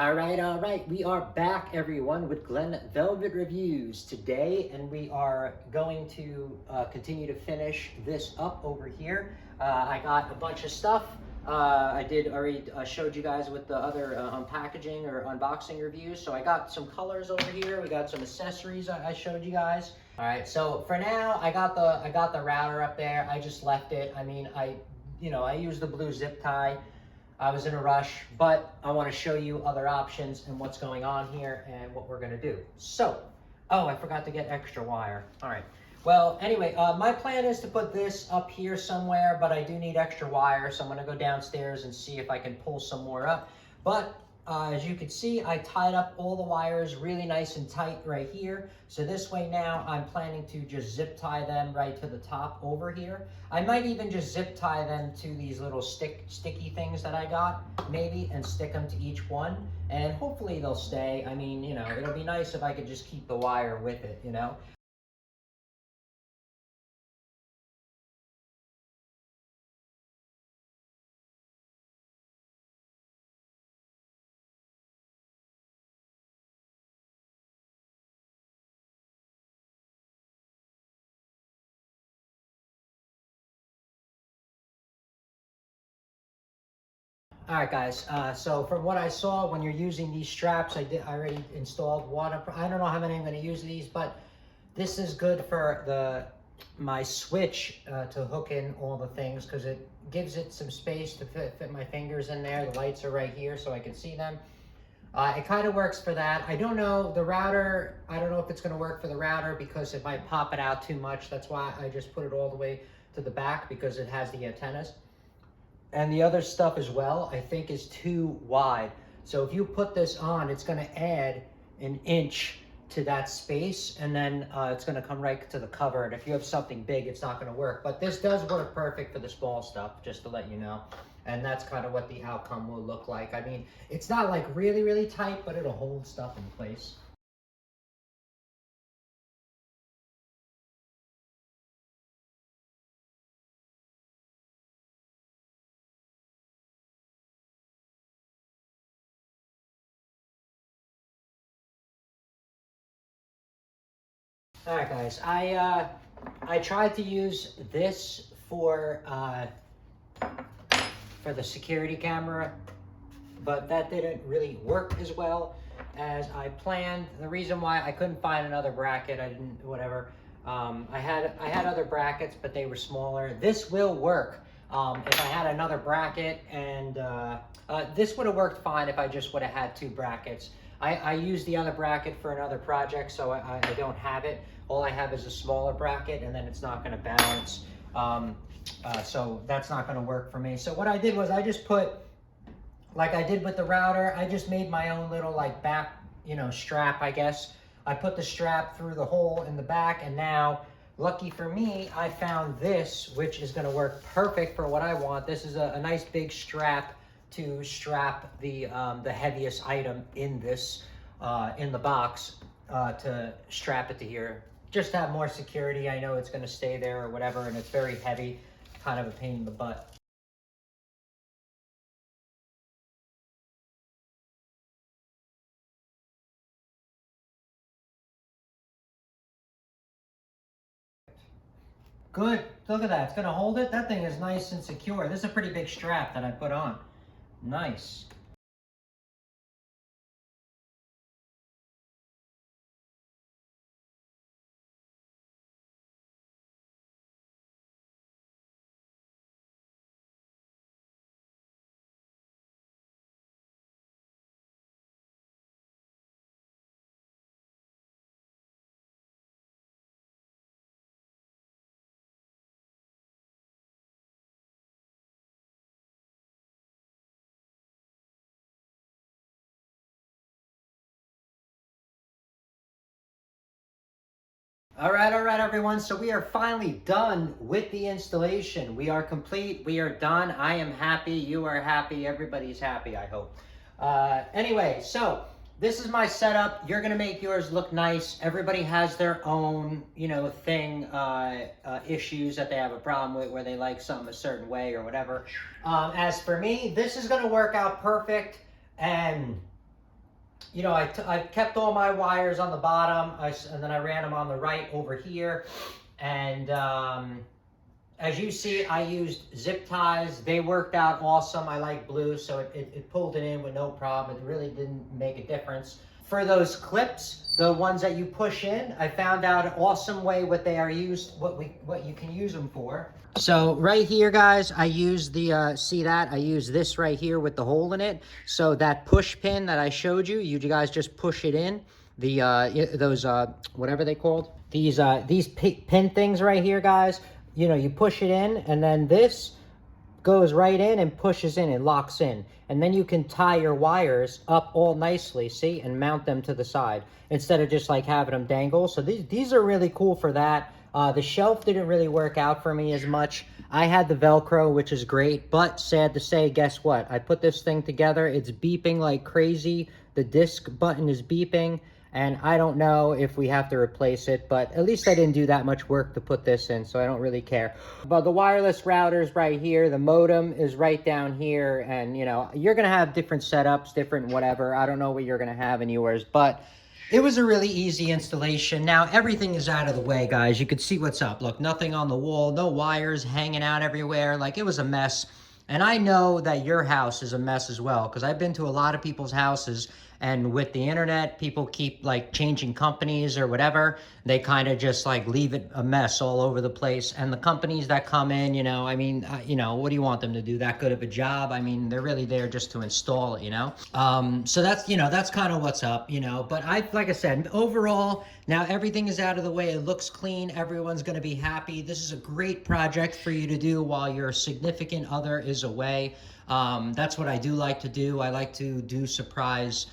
All right. We are back, everyone, with Glen Velvet Reviews today, and we are going to continue to finish this up over here. I got a bunch of stuff. I did already showed you guys with the other unpackaging or unboxing reviews. So I got some colors over here. We got some accessories I showed you guys. All right. So for now, I got the router up there. I just left it. I mean, I used the blue zip tie. I was in a rush, but I want to show you other options and what's going on here and what we're going to do. So, oh, I forgot to get extra wire. All right. Well, anyway, my plan is to put this up here somewhere, but I do need extra wire, so I'm going to go downstairs and see if I can pull some more up. But as you can see, I tied up all the wires really nice and tight right here. So this way now I'm planning to just zip tie them right to the top over here. I might even just zip tie them to these little sticky things that I got, maybe, and stick them to each one. And hopefully they'll stay. I mean, it'll be nice if I could just keep the wire with it, All right, guys. So from what I saw, when you're using these straps, I already installed water. I don't know how many I'm going to use these, but this is good for my switch to hook in all the things because it gives it some space to fit my fingers in there. The lights are right here, so I can see them. It kind of works for that. I don't know the router. I don't know if it's going to work for the router because it might pop it out too much. That's why I just put it all the way to the back because it has the antennas. And the other stuff as well, I think is too wide. So if you put this on, it's going to add an inch to that space, and then it's going to come right to the cover. And if you have something big, it's not going to work. But this does work perfect for the small stuff, just to let you know. And that's kind of what the outcome will look like. I mean, it's not like really, really tight, but it'll hold stuff in place. All right, guys. I tried to use this for the security camera, but that didn't really work as well as I planned. The reason why I couldn't find another bracket, whatever. I had other brackets, but they were smaller. This will work. If I had another bracket, and this would have worked fine if I just would have had two brackets. I used the other bracket for another project, so I don't have it. All I have is a smaller bracket, and then it's not going to balance. So that's not going to work for me. So what I did was I just put, like I did with the router, I just made my own little back, strap, I guess. I put the strap through the hole in the back, and now, lucky for me, I found this, which is going to work perfect for what I want. This is a nice big strap to strap the heaviest item in this in the box to strap it to here. Just to have more security. I know it's going to stay there or whatever, and it's very heavy, kind of a pain in the butt. Good. Look at that. It's going to hold it. That thing is nice and secure. This is a pretty big strap that I put on. Nice. All right, everyone. So we are finally done with the installation. We are complete. We are done. I am happy. You are happy. Everybody's happy, I hope. Anyway, so this is my setup. You're going to make yours look nice. Everybody has their own, issues that they have a problem with, where they like something a certain way or whatever. As for me, this is going to work out perfect. And you know, I kept all my wires on the bottom, and then I ran them on the right over here. And as you see, I used zip ties. They worked out awesome. I like blue, so it pulled it in with no problem. It really didn't make a difference. For those clips, the ones that you push in, I found out an awesome way what they are used, what you can use them for. So right here, guys, I use the, see that? I use this right here with the hole in it. So that push pin that I showed you, you guys just push it in. Those, whatever they called. These pin things right here, guys, you know, you push it in, and then this goes right in and pushes in and locks in. And then you can tie your wires up all nicely, see, and mount them to the side instead of just like having them dangle. So these are really cool for that. The shelf didn't really work out for me as much. I had the Velcro, which is great, but sad to say, guess what? I put this thing together. It's beeping like crazy. The disc button is beeping. And I don't know if we have to replace it, but at least I didn't do that much work to put this in, so I don't really care. But the wireless router's right here, the modem is right down here, and you know, you're gonna have different setups, different whatever. I don't know what you're gonna have in yours, but it was a really easy installation. Now everything is out of the way, guys. You can see what's up. Look, nothing on the wall, no wires hanging out everywhere. Like, it was a mess. And I know that your house is a mess as well, because I've been to a lot of people's houses, and with the internet, people keep like changing companies or whatever. They kind of just like leave it a mess all over the place. And the companies that come in, you know, I mean, you know, what do you want them to do? That good of a job? I mean, they're really there just to install it, you know? So that's, you know, that's kind of what's up, you know? But like I said, overall, now everything is out of the way. It looks clean. Everyone's going to be happy. This is a great project for you to do while your significant other is away. That's what I do like to do. I like to do surprise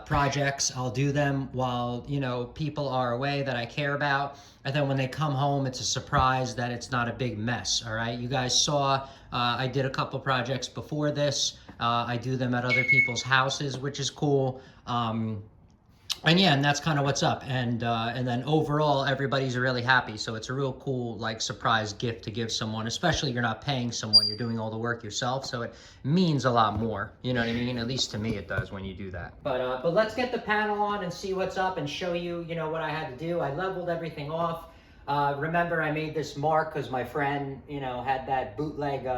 projects. I'll do them while, you know, people are away that I care about. And then when they come home, it's a surprise that it's not a big mess. All right. You guys saw, I did a couple projects before this. I do them at other people's houses, which is cool. And yeah, and that's kind of what's up. And then overall, everybody's really happy. So it's a real cool, like, surprise gift to give someone, especially you're not paying someone, you're doing all the work yourself. So it means a lot more. You know what I mean? At least to me, it does when you do that. But let's get the panel on and see what's up and show you, you know, what I had to do. I leveled everything off. Remember, I made this mark because my friend, you know, had that bootleg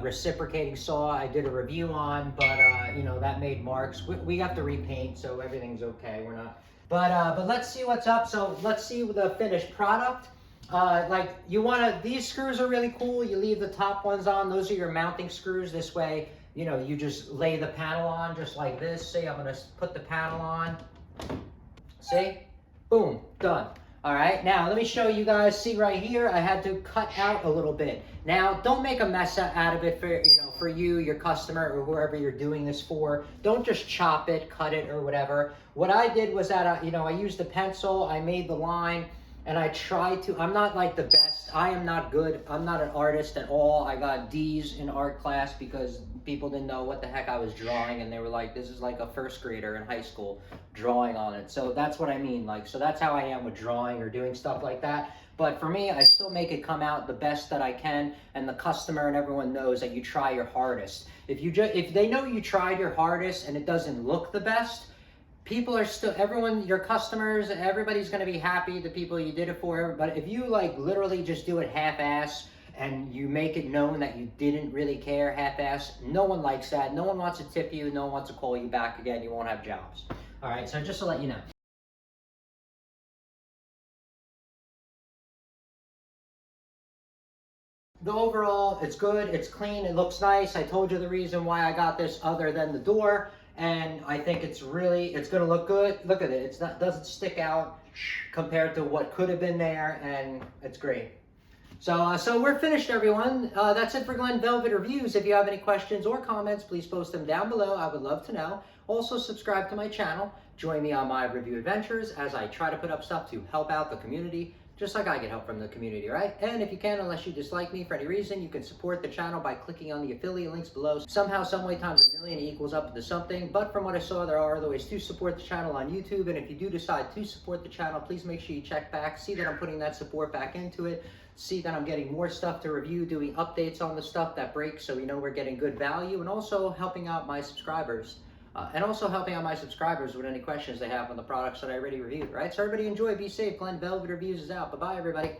reciprocating saw I did a review on, but you know, that made marks. We have to repaint, so everything's okay. We're not, but let's see what's up. So let's see the finished product. Like, these screws are really cool. You leave the top ones on. Those are your mounting screws. This way, you know, you just lay the panel on just like this. See, I'm gonna put the panel on. See, boom, done. All right, now let me show you guys. See right here, I had to cut out a little bit. Now, don't make a mess out of it for you, your customer, or whoever you're doing this for. Don't just chop it, cut it, or whatever. What I did was that, you know, I used a pencil, I made the line, and I tried to, I'm not like the best. I am not good. I'm not an artist at all. I got D's in art class because people didn't know what the heck I was drawing, and they were like, this is like a first grader in high school drawing on it. So that's what I mean. Like, so that's how I am with drawing or doing stuff like that. But for me, I still make it come out the best that I can, and the customer and everyone knows that you try your hardest. If they know you tried your hardest and it doesn't look the best, people are still, everyone, your customers, everybody's going to be happy, the people you did it for. But if you like literally just do it half-ass and you make it known that you didn't really care, half-ass, no one likes that. No one wants to tip you. No one wants to call you back again. You won't have jobs. All right, so just to let you know. The overall, it's good, it's clean, it looks nice. I told you the reason why I got this other than the door, and I think it's gonna look good. Look at it, doesn't stick out compared to what could have been there, and it's great. So we're finished, everyone. That's it for Glenn Velvet Reviews. If you have any questions or comments, please post them down below. I would love to know. Also, subscribe to my channel. Join me on my review adventures as I try to put up stuff to help out the community, just like I get help from the community, right? And if you can, unless you dislike me for any reason, you can support the channel by clicking on the affiliate links below. Somehow, someway, times a million equals up to something. But from what I saw, there are other ways to support the channel on YouTube. And if you do decide to support the channel, please make sure you check back, see that I'm putting that support back into it, see that I'm getting more stuff to review, doing updates on the stuff that breaks so we know we're getting good value, and also helping out my subscribers. and also helping out my subscribers with any questions they have on the products that I already reviewed, right? So everybody enjoy, be safe. Glenn Velvet Reviews is out. Bye-bye, everybody.